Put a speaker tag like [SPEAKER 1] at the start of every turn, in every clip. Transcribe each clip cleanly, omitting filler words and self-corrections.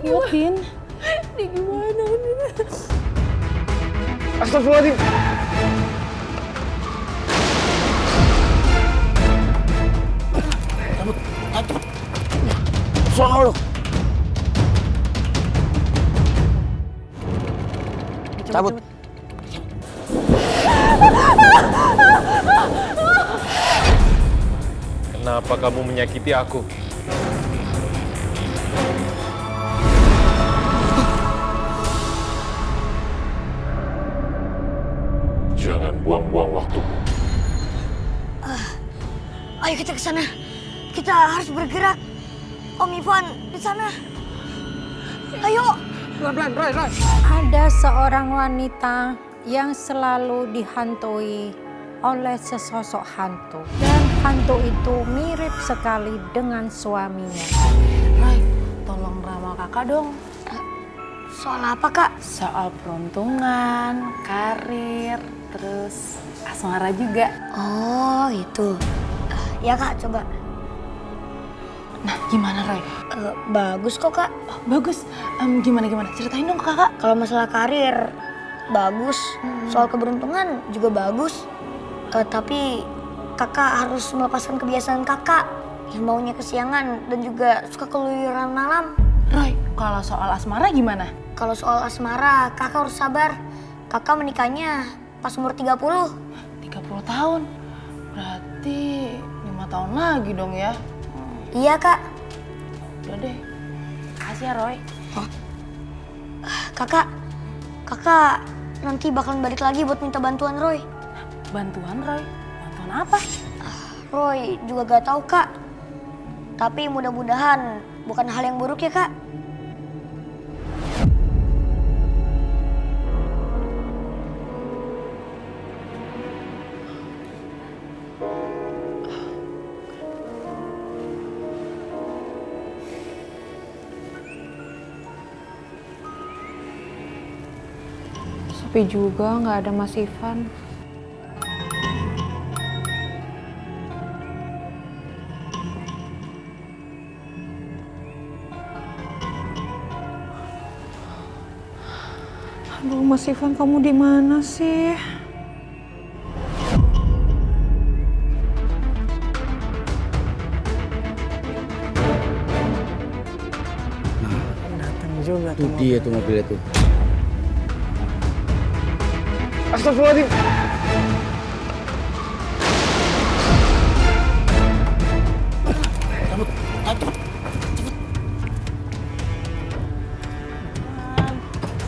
[SPEAKER 1] Kuatin.
[SPEAKER 2] Ini gimana nih?
[SPEAKER 3] Astagfirullahaladzim.
[SPEAKER 4] Cabut. Sono lu. Cabut.
[SPEAKER 3] Kenapa kamu menyakiti aku? Jangan buang-buang waktumu.
[SPEAKER 2] Ayo kita ke sana. Kita harus bergerak. Om Ivan di sana. Ayo.
[SPEAKER 3] Pelan-pelan, Roy.
[SPEAKER 1] Ada seorang wanita yang selalu dihantui oleh sesosok hantu. Dan hantu itu mirip sekali dengan suaminya.
[SPEAKER 5] Roy, tolong ramal kakak dong.
[SPEAKER 2] Soal apa, Kak?
[SPEAKER 5] Soal peruntungan, karir, terus asmara juga.
[SPEAKER 2] Oh, itu. Ya, Kak, coba.
[SPEAKER 5] Nah, gimana Roy?
[SPEAKER 2] Bagus kok, Kak.
[SPEAKER 5] Oh, bagus. Gimana? Ceritain dong ke kakak.
[SPEAKER 2] Kalau masalah karir, bagus. Soal keberuntungan juga bagus. Tapi kakak harus melepaskan kebiasaan kakak yang maunya kesiangan dan juga suka keluyuran malam.
[SPEAKER 5] Roy, kalau soal asmara gimana?
[SPEAKER 2] Kalau soal asmara, kakak harus sabar. Kakak menikahnya pas umur 30.
[SPEAKER 5] 30 tahun? Berarti 5 tahun lagi dong ya?
[SPEAKER 2] Iya, Kak.
[SPEAKER 5] Udah deh. Makasih ya, Roy.
[SPEAKER 2] Kakak nanti bakalan balik lagi buat minta bantuan Roy.
[SPEAKER 5] Bantuan, Roy? Bantuan apa?
[SPEAKER 2] Roy juga gak tahu, Kak. Tapi mudah-mudahan bukan hal yang buruk ya, Kak.
[SPEAKER 1] Tapi juga nggak ada Mas Ivan. Aduh, Mas Ivan, kamu di mana sih?
[SPEAKER 4] Datang juga tuh. Dia tuh mobilnya tuh.
[SPEAKER 3] Astagfirullahaladzim.
[SPEAKER 4] Cabut.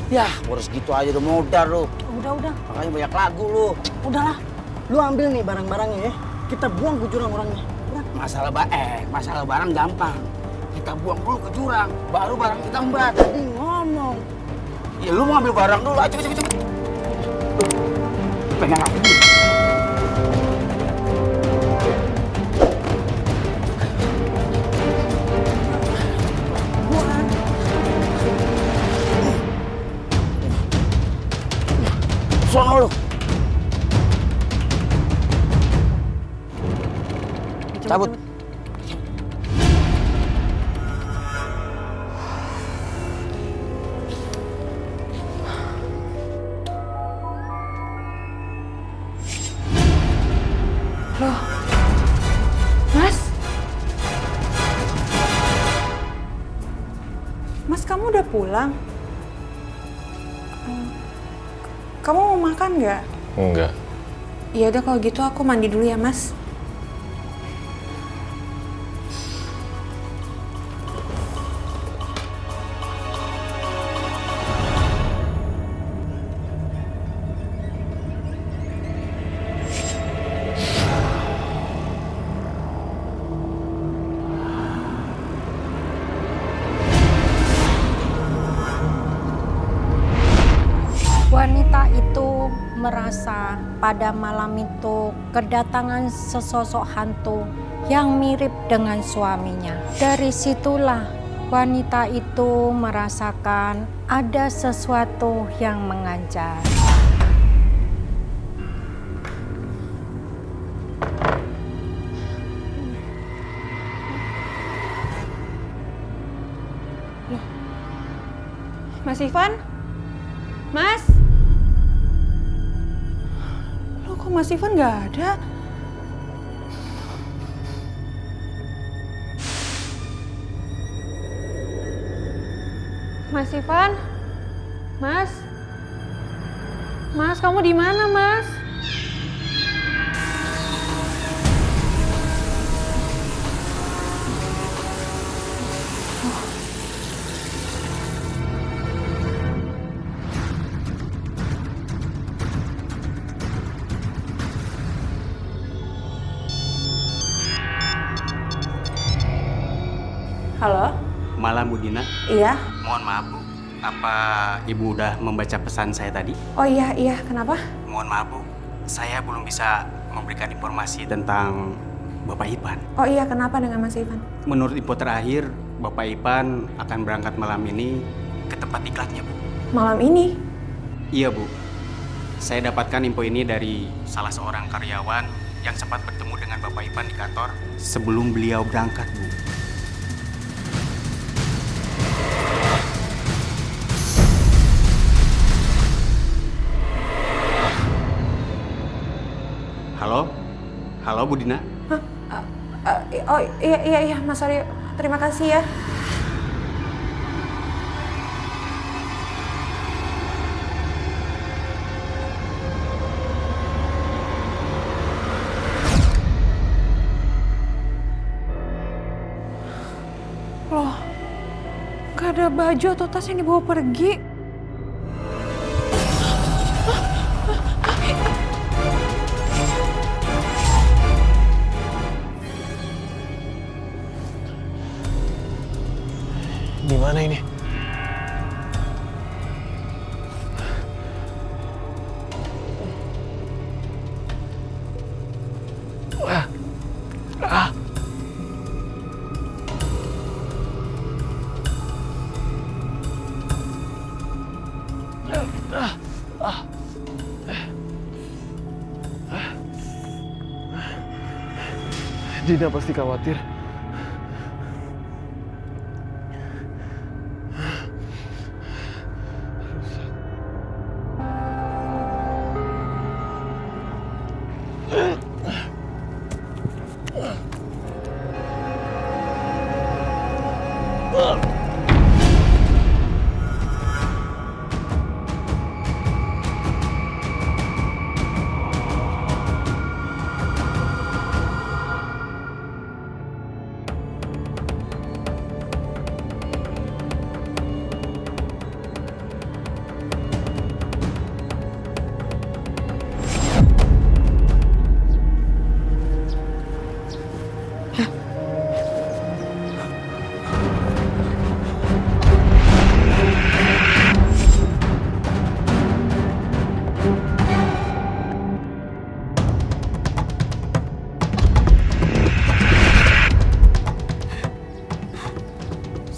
[SPEAKER 4] Ya, baru segitu aja udah modal lu.
[SPEAKER 1] Udah.
[SPEAKER 4] Makanya banyak lagu lu.
[SPEAKER 1] Udahlah.
[SPEAKER 6] Lu ambil nih barang-barangnya ya. Kita buang ke jurang orangnya.
[SPEAKER 4] Masalah barang gampang. Kita buang dulu ke jurang, baru barang kita embat.
[SPEAKER 6] Tadi ngomong.
[SPEAKER 4] Ya lu mau ambil barang dulu, ayo cepet. Pegang apa ini? Sono lu. Cabut.
[SPEAKER 1] Loh, Mas? Mas, kamu udah pulang? Kamu mau makan nggak?
[SPEAKER 3] Enggak.
[SPEAKER 1] Ya udah kalau gitu aku mandi dulu ya, Mas. Wanita itu merasa pada malam itu kedatangan sesosok hantu yang mirip dengan suaminya. Dari situlah wanita itu merasakan ada sesuatu yang mengancam.
[SPEAKER 7] Mas Ivan? Mas? Loh kok Mas Ivan nggak ada? Mas Ivan? Mas? Mas, kamu di mana, Mas? Halo?
[SPEAKER 4] Malam Bu Dina.
[SPEAKER 7] Iya?
[SPEAKER 4] Mohon maaf Bu. Apa Ibu udah membaca pesan saya tadi?
[SPEAKER 7] Oh iya, kenapa?
[SPEAKER 4] Mohon maaf Bu. Saya belum bisa memberikan informasi tentang Bapak Ipan.
[SPEAKER 7] Oh iya, kenapa dengan Mas Ivan?
[SPEAKER 4] Menurut info terakhir, Bapak Ipan akan berangkat malam ini ke tempat diklatnya Bu.
[SPEAKER 7] Malam ini?
[SPEAKER 4] Iya Bu. Saya dapatkan info ini dari salah seorang karyawan yang sempat bertemu dengan Bapak Ipan di kantor sebelum beliau berangkat Bu. Halo? Halo Bu Dina?
[SPEAKER 7] Oh iya Mas Aryo, terima kasih ya. Loh, gak ada baju atau tas yang dibawa pergi.
[SPEAKER 3] Di mana ini? Dina pasti khawatir.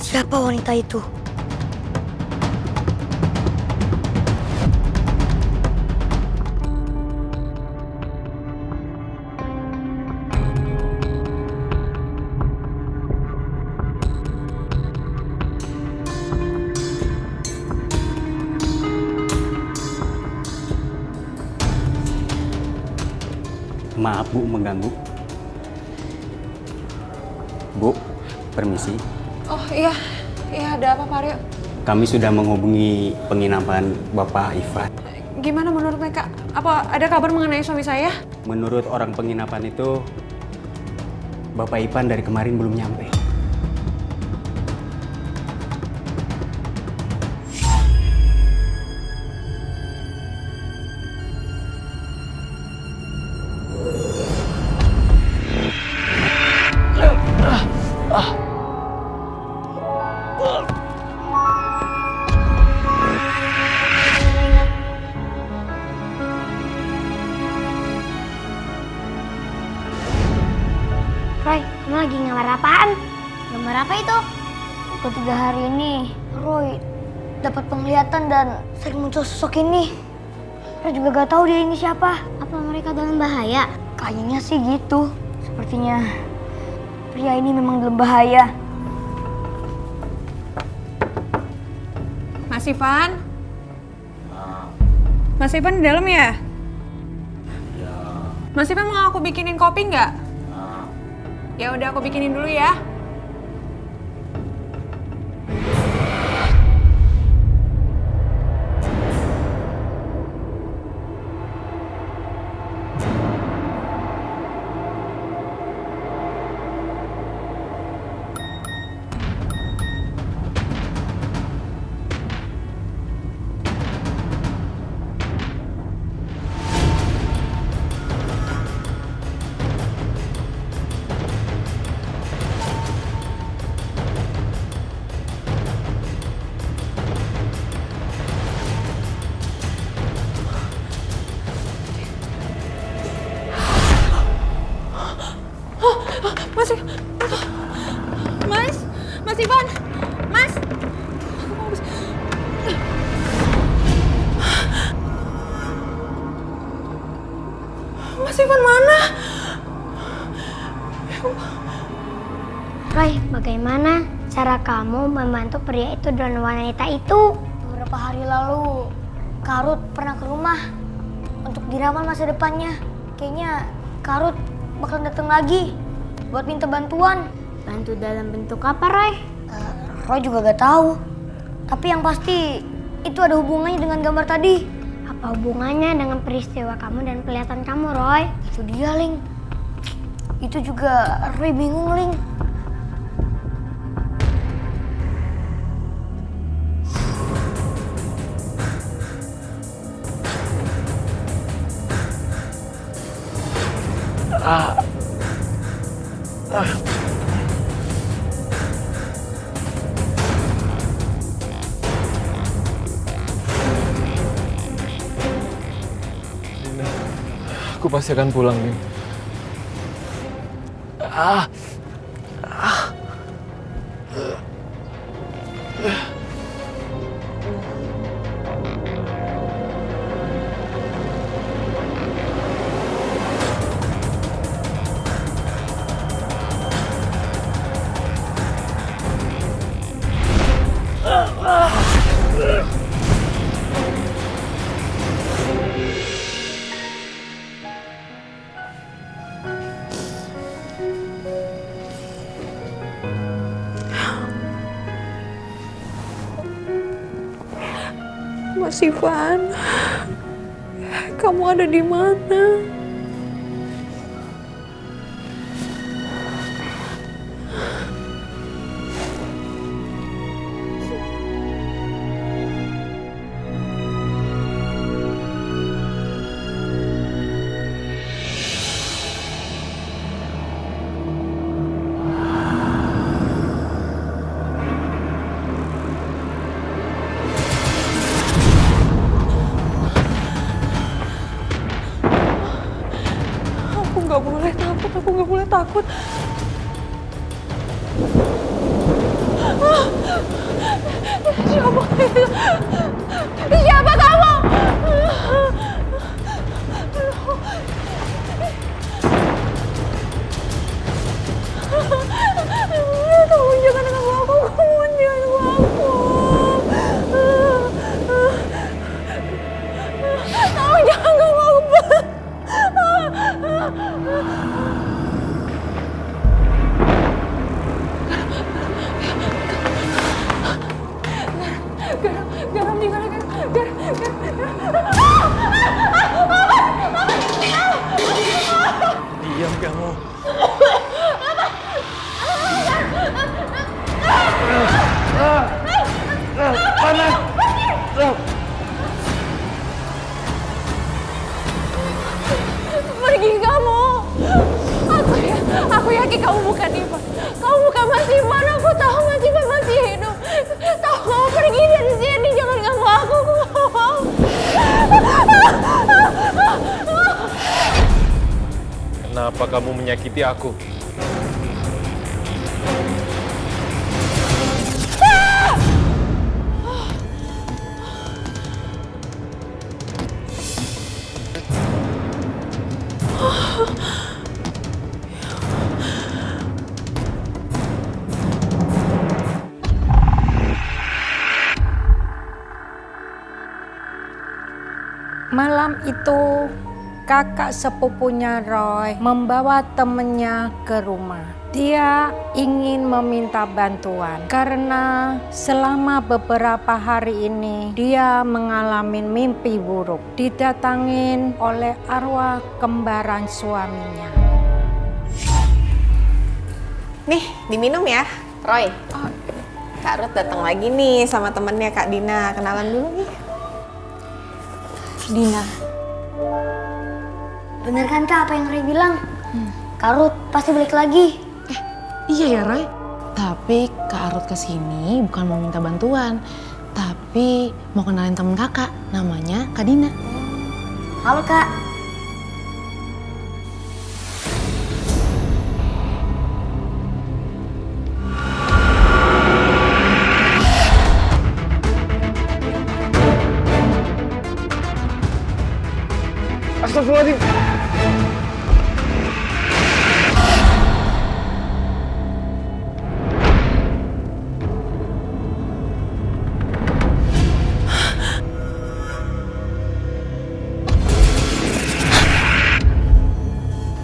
[SPEAKER 2] Siapa wanita itu?
[SPEAKER 4] Maaf Bu mengganggu. Bu, permisi.
[SPEAKER 7] Oh iya ada apa Pak Aryo?
[SPEAKER 4] Kami sudah menghubungi penginapan Bapak Ivan.
[SPEAKER 7] Gimana menurut mereka? Apa ada kabar mengenai suami saya?
[SPEAKER 4] Menurut orang penginapan itu, Bapak Ivan dari kemarin belum nyampe.
[SPEAKER 2] Roy, kamu lagi ngamar apaan? Ngamar apa itu? Udah 3 hari ini, Roy dapat penglihatan dan sering muncul sosok ini. Roy juga gak tahu dia ini siapa. Apa mereka dalam bahaya? Kayaknya sih gitu. Sepertinya pria ini memang dalam bahaya.
[SPEAKER 7] Mas Ivan? Mas Ivan di dalam ya? Mas Ivan mau aku bikinin kopi nggak? Ya udah aku bikinin dulu ya. Mas Ivan, Mas. Mas Ivan mana?
[SPEAKER 8] Roy, bagaimana cara kamu membantu pria itu dan wanita itu?
[SPEAKER 2] Beberapa hari lalu, Karut pernah ke rumah untuk diramal masa depannya. Kayaknya Karut bakal datang lagi buat minta bantuan.
[SPEAKER 8] Bantu dalam bentuk apa, Roy?
[SPEAKER 2] Roy juga gak tahu. Tapi yang pasti itu ada hubungannya dengan gambar tadi.
[SPEAKER 8] Apa hubungannya dengan peristiwa kamu dan kelihatan kamu, Roy?
[SPEAKER 2] Itu dia, Ling. Itu juga Roy bingung, Ling.
[SPEAKER 3] Aku pasti akan pulang, Din.
[SPEAKER 7] Mas Ivan, kamu ada di mana? Aku nggak boleh takut. Siapa itu? Siapa kamu? Kamu jangan ganggu aku. Kamu jangan ganggu aku. Kamu jangan ganggu aku. Garam di mana,
[SPEAKER 3] Diam kamu. Panas.
[SPEAKER 7] Pergi kamu. Aku yakin kamu bukan Ivan. Kamu bukan Mas Ivan. Aku tahu Mas Ivan masih hidup. Tahu kamu pergi dari sini. Jangan ganggu aku. Aku nggak mau.
[SPEAKER 3] Kenapa kamu menyakiti aku?
[SPEAKER 1] Malam itu kakak sepupunya Roy membawa temennya ke rumah. Dia ingin meminta bantuan karena selama beberapa hari ini dia mengalami mimpi buruk didatangin oleh arwah kembaran suaminya.
[SPEAKER 7] Nih, diminum ya, Roy. Kak Ruth datang lagi nih sama temennya Kak Dina. Kenalan dulu nih.
[SPEAKER 2] Dina. Bener kan Kak apa yang Roy bilang? Kak Ruth pasti balik lagi.
[SPEAKER 5] Iya ya Roy. Tapi Kak Arut kesini bukan mau minta bantuan, tapi mau kenalin temen kakak, namanya Kak Dina.
[SPEAKER 2] Halo Kak.
[SPEAKER 3] Astagfirullahaladzim.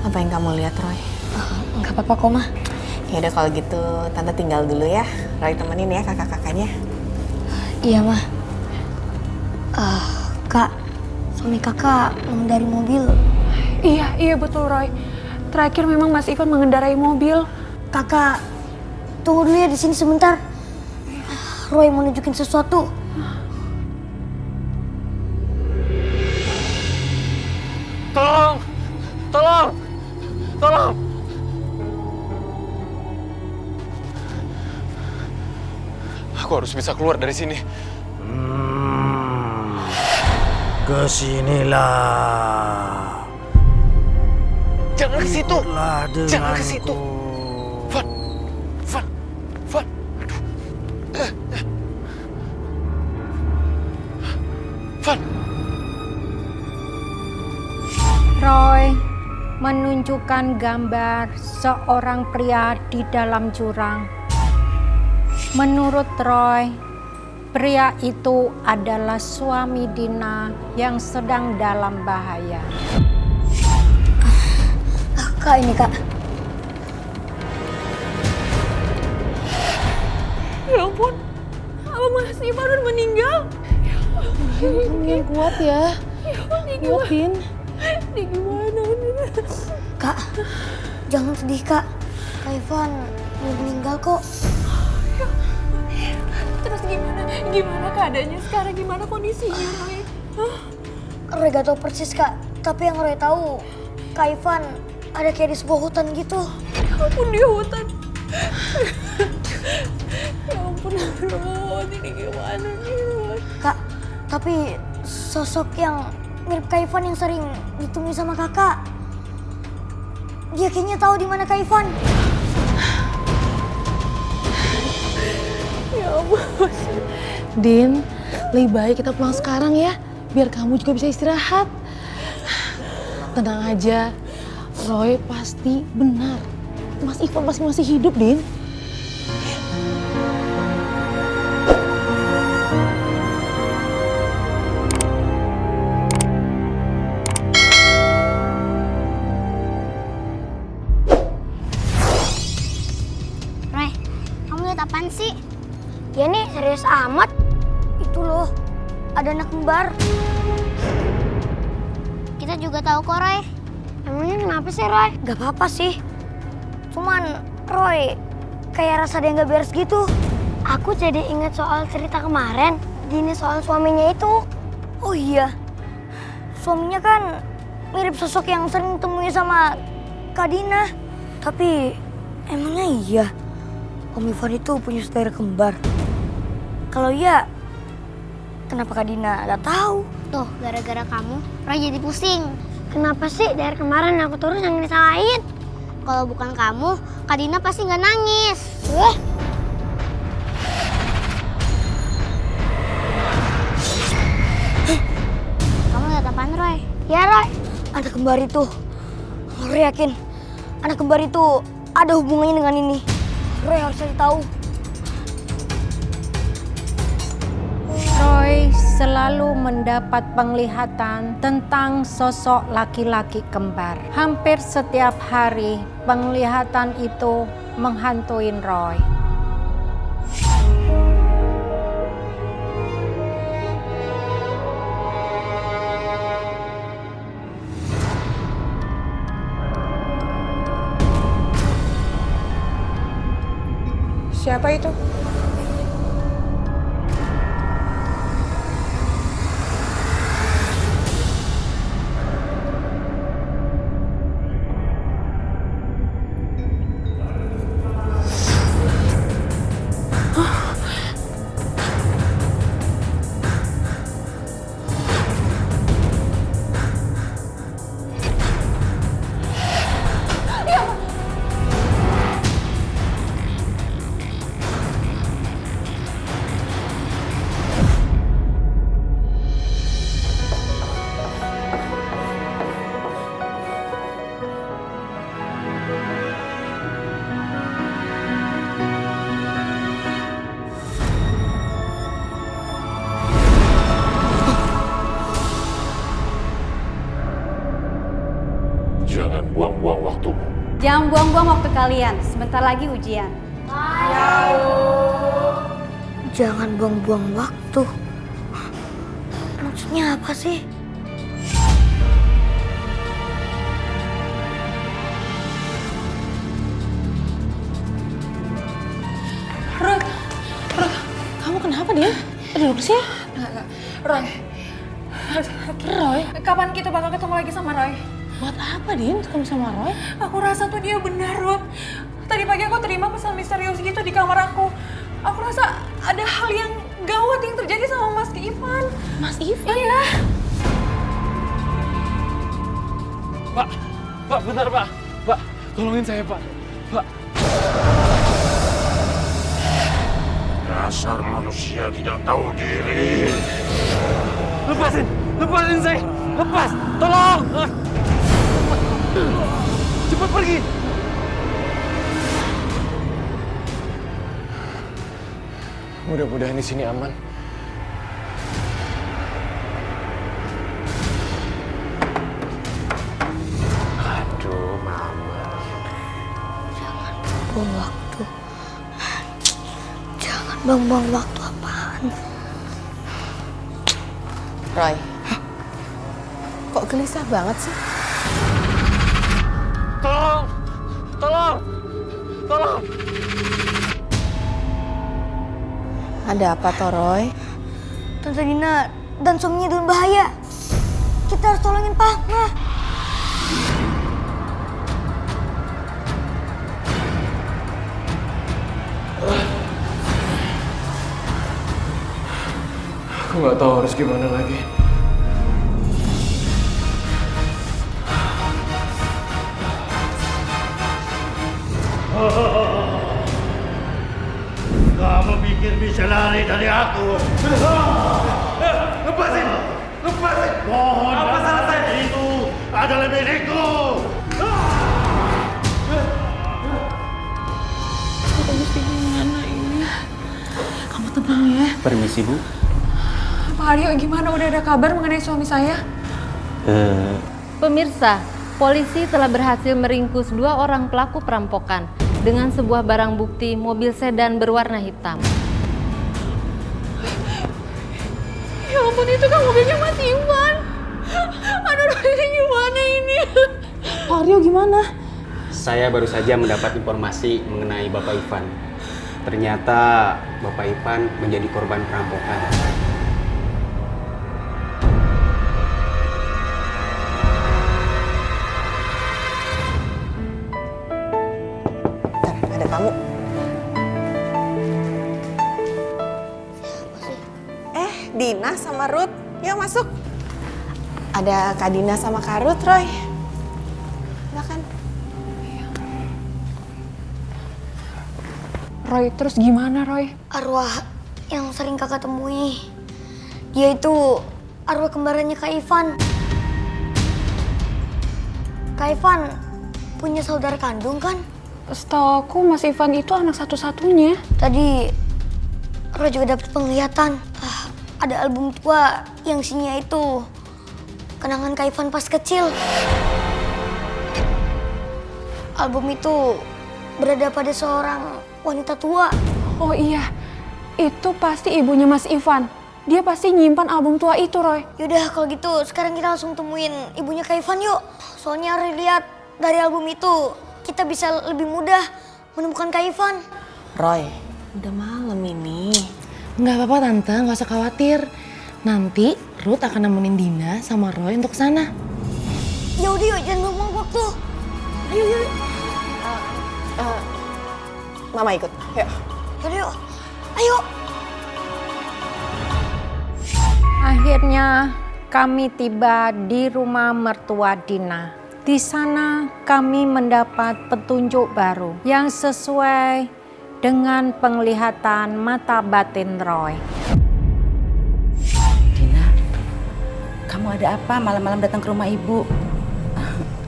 [SPEAKER 7] Apa yang kamu lihat, Roy?
[SPEAKER 2] Enggak apa-apa kok mah.
[SPEAKER 7] Ya udah kalau gitu, Tante tinggal dulu ya. Roy temenin ya kakak-kakaknya.
[SPEAKER 2] Iya mah. Kak, suami kakak mengendarai mobil.
[SPEAKER 9] Iya betul Roy. Terakhir memang Mas Ivan mengendarai mobil.
[SPEAKER 2] Kakak, tunggu dulu ya di sini sebentar. Roy mau nunjukin sesuatu.
[SPEAKER 3] Tolong! Tolong! Tolong! Aku harus bisa keluar dari sini.
[SPEAKER 6] Kesinilah.
[SPEAKER 3] Jangan ke situ.
[SPEAKER 6] Ikutlah
[SPEAKER 3] Jangan ke situ.
[SPEAKER 6] denganku.
[SPEAKER 3] Van. Van.
[SPEAKER 1] Roy menunjukkan gambar seorang pria di dalam jurang. Menurut Roy, pria itu adalah suami Dina yang sedang dalam bahaya.
[SPEAKER 2] Kak ini Kak.
[SPEAKER 9] Ya ampun, apa Mas Ivan udah meninggal?
[SPEAKER 5] Kamu yang kuat ya. Kuat, Din.
[SPEAKER 9] Ini gimana ini?
[SPEAKER 2] Kak, jangan sedih Kak. Kak Ivan belum meninggal kok.
[SPEAKER 9] Terus gimana keadaannya sekarang? Gimana kondisinya Roy?
[SPEAKER 2] Roy gak tahu persis Kak. Tapi yang Roy tahu, Kak Ivan ada kayak di sebuah hutan gitu.
[SPEAKER 9] Ya ampun, di hutan. Ya ampun Roy, ini gimana nih Roy?
[SPEAKER 2] Kak, tapi sosok yang mirip Kak Ivan yang sering ditemui sama kakak. Dia kayaknya tahu di mana Kak Ivan.
[SPEAKER 9] Ya ampun.
[SPEAKER 5] Din, lebih baik kita pulang sekarang ya, biar kamu juga bisa istirahat. Tenang aja, Roy pasti benar. Mas Ivan pasti masih hidup, Din.
[SPEAKER 8] Roy, kamu lihat apaan sih?
[SPEAKER 2] Ya nih serius amat. Itu loh, ada anak kembar.
[SPEAKER 8] Kita juga tahu kok, Roy. Emangnya kenapa sih, Roy?
[SPEAKER 2] Gak apa-apa sih. Cuman Roy kayak rasa dia gak beres gitu. Aku jadi ingat soal cerita kemarin. Gini soal suaminya itu. Oh iya, suaminya kan mirip sosok yang sering temui sama Kak Dina. Tapi emangnya iya Om Ivan itu punya saudara kembar? Kalau iya, kenapa Kak Dina gak tahu?
[SPEAKER 8] Tuh, gara-gara kamu, Roy jadi pusing. Kenapa sih dari kemarin aku terus yang disalahin? Kalau bukan kamu, Kak Dina pasti nggak nangis. Kamu lihat apaan, Roy? Ya, Roy.
[SPEAKER 2] Anak kembar itu, Roy yakin anak kembar itu ada hubungannya dengan ini. Roy harus cari tahu.
[SPEAKER 1] Roy selalu mendapat penglihatan tentang sosok laki-laki kembar. Hampir setiap hari penglihatan itu menghantuin Roy.
[SPEAKER 9] Siapa itu?
[SPEAKER 10] Jangan buang-buang waktumu.
[SPEAKER 7] Jangan buang-buang waktu kalian, sebentar lagi ujian.
[SPEAKER 2] Jangan buang-buang waktu. Maksudnya apa sih?
[SPEAKER 5] Ruth, kamu kenapa dia? Duduk sih.
[SPEAKER 9] Roy.
[SPEAKER 5] Roy,
[SPEAKER 9] Kapan kita bakal ketemu lagi sama Roy?
[SPEAKER 5] buat apa Din ketemu sama Roy?
[SPEAKER 9] Aku rasa tuh dia benar, Ruth. Tadi pagi aku terima pesan misterius gitu di kamar aku. Aku rasa ada hal yang gawat yang terjadi sama Mas Ivan.
[SPEAKER 5] Mas Ivan?
[SPEAKER 9] Iya.
[SPEAKER 3] Pak, bentar Pak. Pak, tolongin saya Pak. Pak.
[SPEAKER 10] Dasar manusia tidak tahu diri.
[SPEAKER 3] Lepasin saya. Lepas, tolong. Cepat pergi. Mudah-mudahan di sini aman.
[SPEAKER 10] Aduh, Mama.
[SPEAKER 2] Jangan buang waktu. Jangan buang-buang waktu apaan?
[SPEAKER 5] Roy, kok gelisah banget sih?
[SPEAKER 3] Tolong.
[SPEAKER 5] Ada apa toh Roy?
[SPEAKER 2] Tante Dina dan suaminya dalam bahaya. Kita harus tolongin Pak. Nah.
[SPEAKER 3] Aku nggak tahu harus gimana lagi.
[SPEAKER 10] Kamu pikir bisa lari dari aku?
[SPEAKER 3] Lepasin.
[SPEAKER 10] Mohon, apa salah saya? Itu adalah milikku.
[SPEAKER 5] Kita mesti gimana ini? Kamu tenang ya.
[SPEAKER 4] Permisi Bu.
[SPEAKER 9] Pak Aryo, gimana? Udah ada kabar mengenai suami saya?
[SPEAKER 7] Pemirsa, polisi telah berhasil meringkus 2 orang pelaku perampokan dengan sebuah barang bukti mobil sedan berwarna hitam.
[SPEAKER 9] Ya ampun, itu kan mobilnya Mas Ivan. Aduh, ini gimana ini?
[SPEAKER 5] Pak Aryo gimana?
[SPEAKER 4] Saya baru saja mendapat informasi mengenai Bapak Ivan. Ternyata Bapak Ivan menjadi korban perampokan.
[SPEAKER 5] Ada tamu.
[SPEAKER 11] Dina sama Ruth, yuk masuk. Ada Kak Dina sama Kak Ruth, Roy. Silakan.
[SPEAKER 9] Roy, terus gimana Roy?
[SPEAKER 2] Arwah yang sering kakak temui. Dia itu arwah kembarannya Kak Ivan. Kak Ivan punya saudara kandung kan?
[SPEAKER 9] Setahu aku Mas Ivan itu anak satu-satunya.
[SPEAKER 2] Tadi Roy juga dapat penglihatan. ada album tua yang isinya itu kenangan Kak Ivan pas kecil. Album itu berada pada seorang wanita tua.
[SPEAKER 9] Oh iya, itu pasti ibunya Mas Ivan. Dia pasti nyimpan album tua itu, Roy.
[SPEAKER 2] Yaudah kalau gitu sekarang kita langsung temuin ibunya Kak Ivan yuk. Soalnya Roy lihat dari album itu kita bisa lebih mudah menemukan Kak Ivan.
[SPEAKER 11] Roy, udah malam ini.
[SPEAKER 5] Nggak apa-apa Tante, nggak usah khawatir. Nanti Ruth akan nemenin Dina sama Roy untuk kesana.
[SPEAKER 2] Yaudah yuk, jangan buang waktu. Ayo yuk.
[SPEAKER 11] Mama ikut, yuk.
[SPEAKER 2] Yaudah yuk, ayo.
[SPEAKER 1] Akhirnya kami tiba di rumah mertua Dina. Di sana kami mendapat petunjuk baru yang sesuai dengan penglihatan mata batin Roy.
[SPEAKER 12] Dina, kamu ada apa malam-malam datang ke rumah ibu?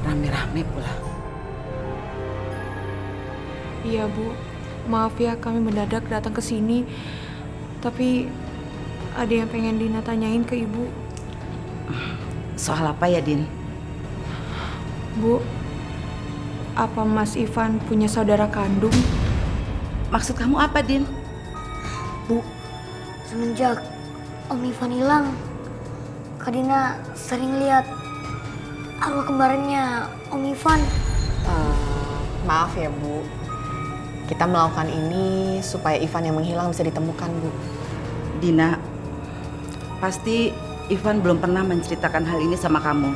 [SPEAKER 12] Rame-rame pula.
[SPEAKER 9] Iya, Bu. Maaf ya kami mendadak datang ke sini. Tapi ada yang pengen Dina tanyain ke Ibu.
[SPEAKER 12] Soal apa ya, Din?
[SPEAKER 9] Bu, apa Mas Ivan punya saudara kandung?
[SPEAKER 12] Maksud kamu apa, Din?
[SPEAKER 2] Bu, semenjak Om Ivan hilang, Kak Dina sering lihat arwah kembarannya Om Ivan.
[SPEAKER 11] Maaf ya Bu, kita melakukan ini supaya Ivan yang menghilang bisa ditemukan Bu.
[SPEAKER 12] Dina, pasti Ivan belum pernah menceritakan hal ini sama kamu.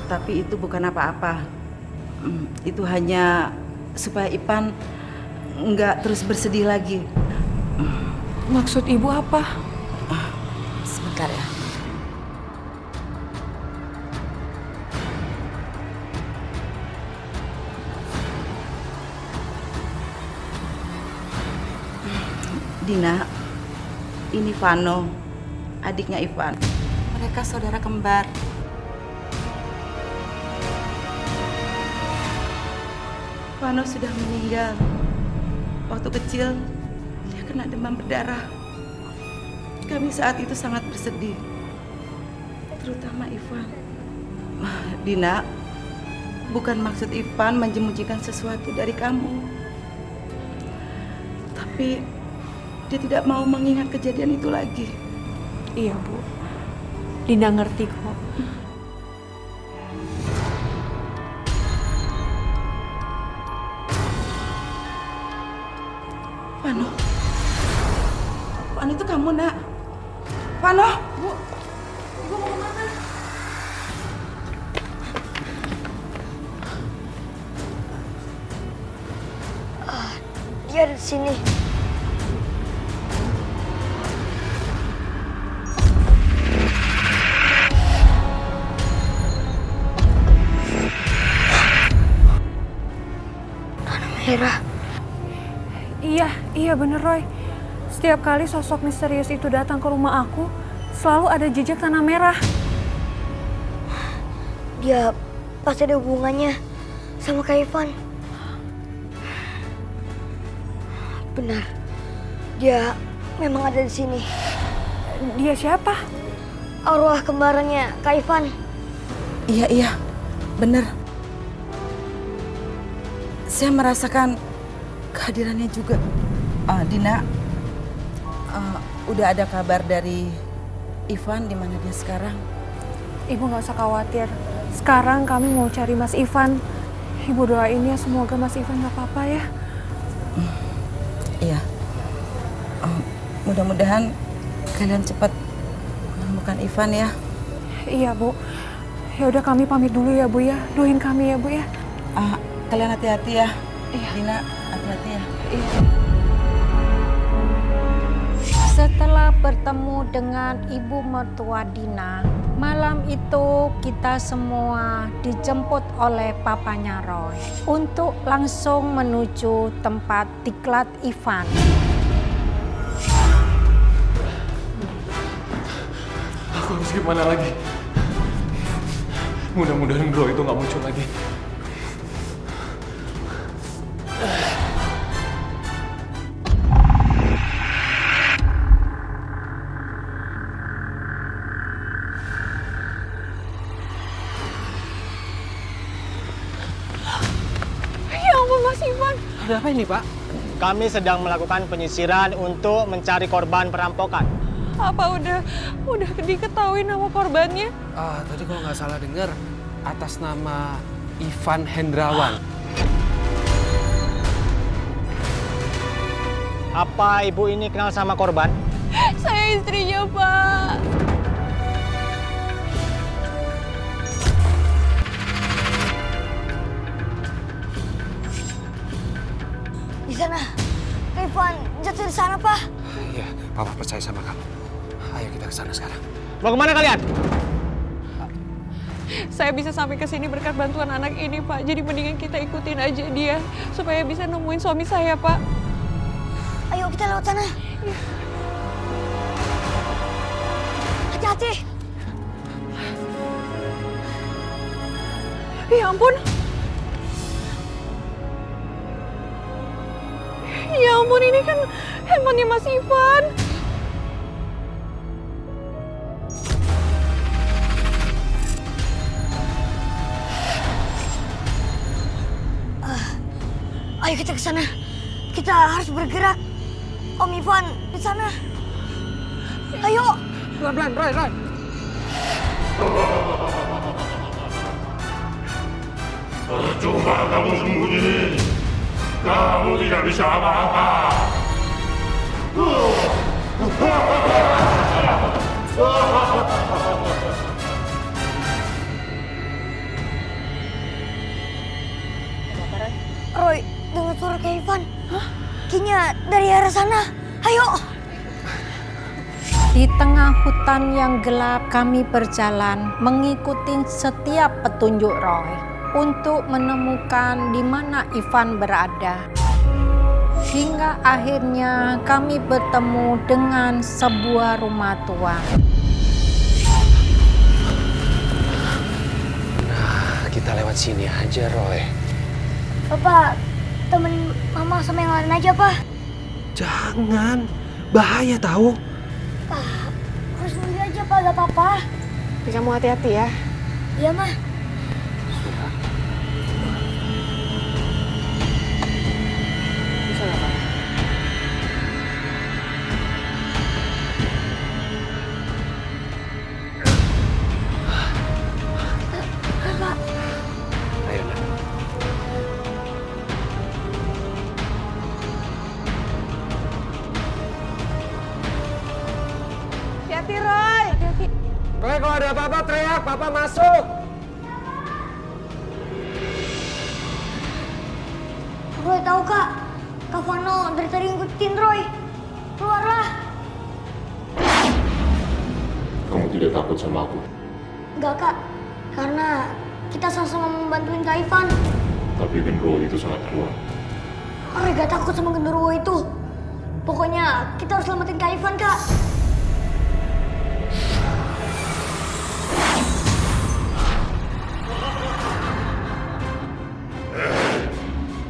[SPEAKER 12] Tapi itu bukan apa-apa. Itu hanya supaya Ivan nggak terus bersedih lagi.
[SPEAKER 9] Maksud Ibu apa?
[SPEAKER 12] Sebentar ya. Dina, ini Vano, adiknya Ivan. Mereka saudara kembar. Vano sudah meninggal. Waktu kecil, dia kena demam berdarah. Kami saat itu sangat bersedih. Terutama Ivan. Dina, bukan maksud Ivan menjemujikan sesuatu dari kamu. Tapi dia tidak mau mengingat kejadian itu lagi.
[SPEAKER 9] Iya, Bu. Dina ngerti kok.
[SPEAKER 12] Vano. Vano itu kamu, Nak. Vano. Bu. Ibu mau kemana?
[SPEAKER 2] Dia ada di sini. Merah.
[SPEAKER 9] Iya bener Roy. Setiap kali sosok misterius itu datang ke rumah aku, selalu ada jejak tanah merah.
[SPEAKER 2] Dia pasti ada hubungannya sama Kak Ivan. Benar, dia memang ada di sini.
[SPEAKER 9] Dia siapa?
[SPEAKER 2] Arwah kembarannya Kak Ivan.
[SPEAKER 12] Iya, bener. Saya merasakan kehadirannya juga. Dina, udah ada kabar dari Ivan di mana dia sekarang?
[SPEAKER 9] Ibu nggak usah khawatir. Sekarang kami mau cari Mas Ivan. Ibu doain ya semoga Mas Ivan nggak apa-apa ya.
[SPEAKER 12] Iya. Mudah-mudahan kalian cepat menemukan Ivan ya.
[SPEAKER 9] Iya Bu. Ya udah kami pamit dulu ya Bu ya. Doain kami ya Bu ya.
[SPEAKER 12] Kalian hati-hati ya.
[SPEAKER 9] Iya.
[SPEAKER 12] Dina, hati-hati ya.
[SPEAKER 9] Iya.
[SPEAKER 1] Setelah bertemu dengan ibu mertua Dina, malam itu kita semua dijemput oleh papanya Roy untuk langsung menuju tempat diklat Ivan.
[SPEAKER 3] Aku harus gimana lagi? Mudah-mudahan Roy itu nggak muncul lagi. Ada apa ini, Pak?
[SPEAKER 13] Kami sedang melakukan penyisiran untuk mencari korban perampokan.
[SPEAKER 9] Apa udah diketahui nama korbannya?
[SPEAKER 3] Tadi kalau nggak salah dengar atas nama Ivan Hendrawan.
[SPEAKER 13] Apa ibu ini kenal sama korban?
[SPEAKER 9] Saya istrinya, Pak.
[SPEAKER 2] Di sana, Ivan jatuh di sana, Pak.
[SPEAKER 3] Iya, Papa percaya sama kamu. Ayo kita ke sana sekarang.
[SPEAKER 13] Mau kemana kalian?
[SPEAKER 9] Saya bisa sampai ke sini berkat bantuan anak ini, Pak. Jadi mendingan kita ikutin aja dia supaya bisa nemuin suami saya, Pak.
[SPEAKER 2] Ayo kita lewat sana. Hati-hati.
[SPEAKER 9] Ya ampun. Ya ampun, ini kan handphonenya Mas Ivan.
[SPEAKER 2] Ayo kita ke sana. Kita harus bergerak. Om Ivan di sana. Ayo.
[SPEAKER 3] Pelan-pelan, Roy.
[SPEAKER 10] Percuma kamu sembunyi. Kamu tidak bisa apa-apa.
[SPEAKER 2] Roy, dengar suara kayak Ivan. Kayaknya dari arah sana. Ayo.
[SPEAKER 1] Di tengah hutan yang gelap, kami berjalan mengikuti setiap petunjuk Roy untuk menemukan di mana Ivan berada. Hingga akhirnya kami bertemu dengan sebuah rumah tua.
[SPEAKER 3] Nah, kita lewat sini aja, Roy.
[SPEAKER 2] Bapak, temenin Mama sama yang lain aja, Pak.
[SPEAKER 3] Jangan, bahaya tahu.
[SPEAKER 2] Pak, harus sendiri aja, Pak. Gak apa-apa.
[SPEAKER 9] Kamu hati-hati ya.
[SPEAKER 2] Iya, Mah.
[SPEAKER 9] Bisa nggak, Pak?
[SPEAKER 2] Pak.
[SPEAKER 3] Ayo, lah.
[SPEAKER 9] Hati-hati, Roy. Hati-hati.
[SPEAKER 3] Roy, kalau ada apa-apa teriak, Papa masuk.
[SPEAKER 2] Roy tahu, Kak. Kak Vano dari tadi ngikutin Roy. Keluarlah.
[SPEAKER 10] Kamu tidak takut sama aku?
[SPEAKER 2] Enggak, Kak. Karena kita sama-sama membantuin Kak Ivan.
[SPEAKER 10] Tapi genderuwo itu sangat kuat.
[SPEAKER 2] Roy gak takut sama genderuwo itu. Pokoknya kita harus selamatin Kak Ivan, Kak.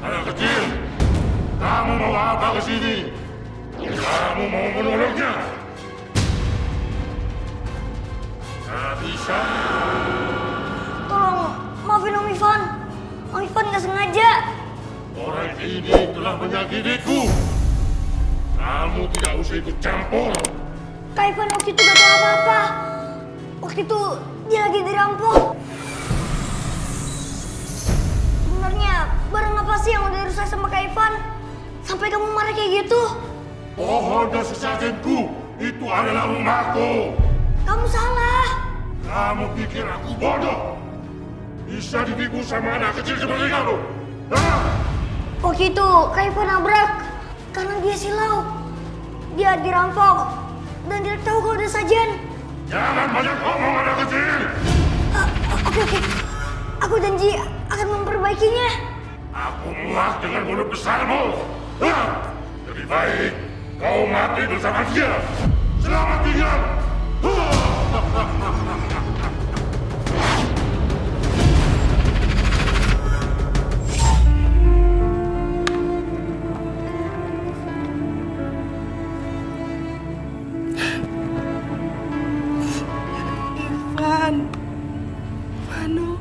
[SPEAKER 10] Anak kecil, kamu mau apa ke sini? Kamu mau menolongnya? Gak bisa.
[SPEAKER 2] Tolong, maafin Om Ivan. Om Ivan gak sengaja.
[SPEAKER 10] Orang ini telah menyakitiku. Kamu tidak usah ikut campur.
[SPEAKER 2] Kak Ivan waktu itu gak tahu apa-apa. Waktu itu dia lagi dirampok. Sebenarnya barang apa sih yang udah rusak sama Kak Ivan? Sampai kamu marah kayak gitu?
[SPEAKER 10] Pohon dan sesajengku itu adalah rumahku.
[SPEAKER 2] Kamu salah.
[SPEAKER 10] Kamu pikir aku bodoh? Bisa ditipu sama anak kecil seperti kamu? Hah?
[SPEAKER 2] Waktu itu Kak Ivan nabrak karena dia silau. Dia dirampok dan dia tahu kalau ada sajian.
[SPEAKER 10] Jangan banyak ngomong anak kecil.
[SPEAKER 2] Oke. Aku janji akan memperbaikinya.
[SPEAKER 10] Aku muak dengan mulut besarmu. Hah? Lebih baik kau mati bersama dia. Selamat tinggal.
[SPEAKER 12] Ivan, Vano,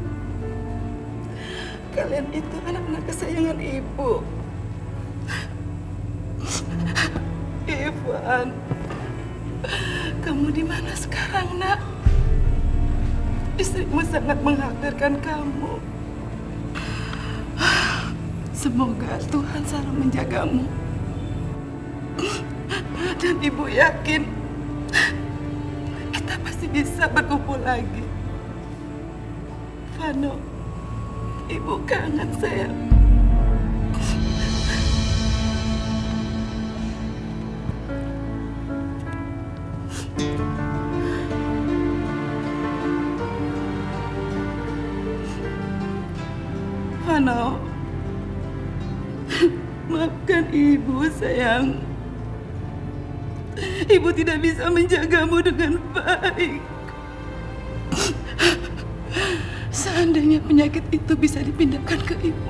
[SPEAKER 12] kalian itu anak-anak kesayangan ibu. Kamu di mana sekarang, Nak? Istrimu sangat mengkhawatirkan kamu. Semoga Tuhan selalu menjagamu. Dan Ibu yakin kita pasti bisa berkumpul lagi. Vano, Ibu kangen sayang. Vano, maafkan Ibu sayang. Ibu tidak bisa menjagamu dengan baik. Seandainya penyakit itu bisa dipindahkan ke Ibu,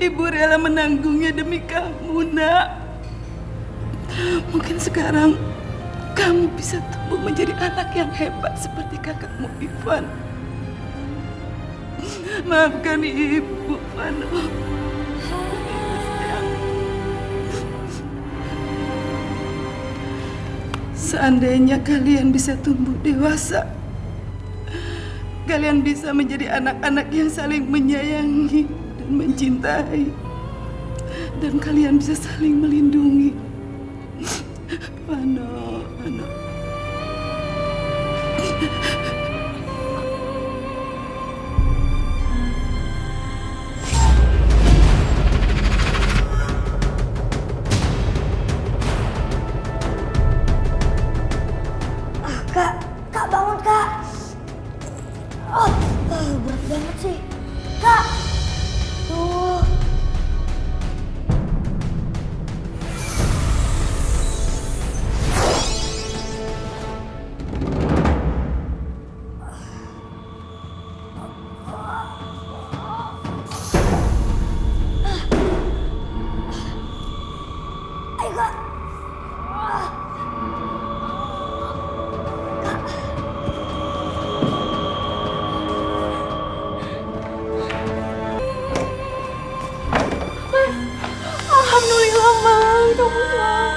[SPEAKER 12] Ibu rela menanggungnya demi kamu, Nak. Mungkin sekarang kamu bisa tumbuh menjadi anak yang hebat seperti kakakmu Ivan. Maafkan Ibu, Vano. Seandainya kalian bisa tumbuh dewasa, kalian bisa menjadi anak-anak yang saling menyayangi dan mencintai, dan kalian bisa saling melindungi. Vano, Vano.
[SPEAKER 2] Kak bangun, Kak. Berat banget sih. Kak. Tuh. Ayo, Kak.
[SPEAKER 7] Alhamdulillah, Bang. Kamu selamat.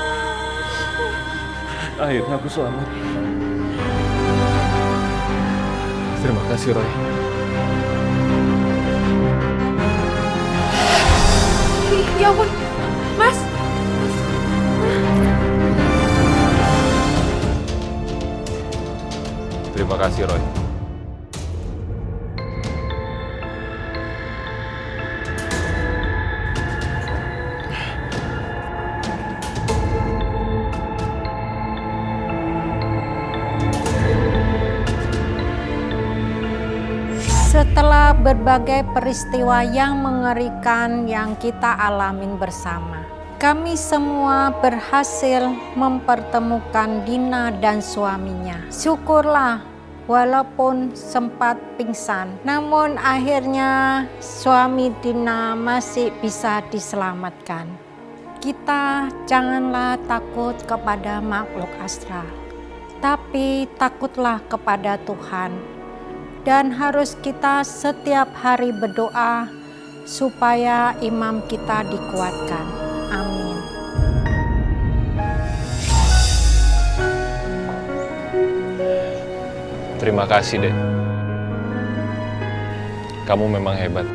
[SPEAKER 14] Akhirnya aku selamat. Terima kasih, Roy.
[SPEAKER 7] Ya ampun, Mas.
[SPEAKER 14] Terima kasih, Roy.
[SPEAKER 1] Setelah berbagai peristiwa yang mengerikan yang kita alamin bersama, kami semua berhasil mempertemukan Dina dan suaminya. Syukurlah, walaupun sempat pingsan, namun akhirnya suami Dina masih bisa diselamatkan. Kita janganlah takut kepada makhluk astral, tapi takutlah kepada Tuhan. Dan harus kita setiap hari berdoa supaya imam kita dikuatkan. Amin.
[SPEAKER 14] Terima kasih, Dek. Kamu memang hebat.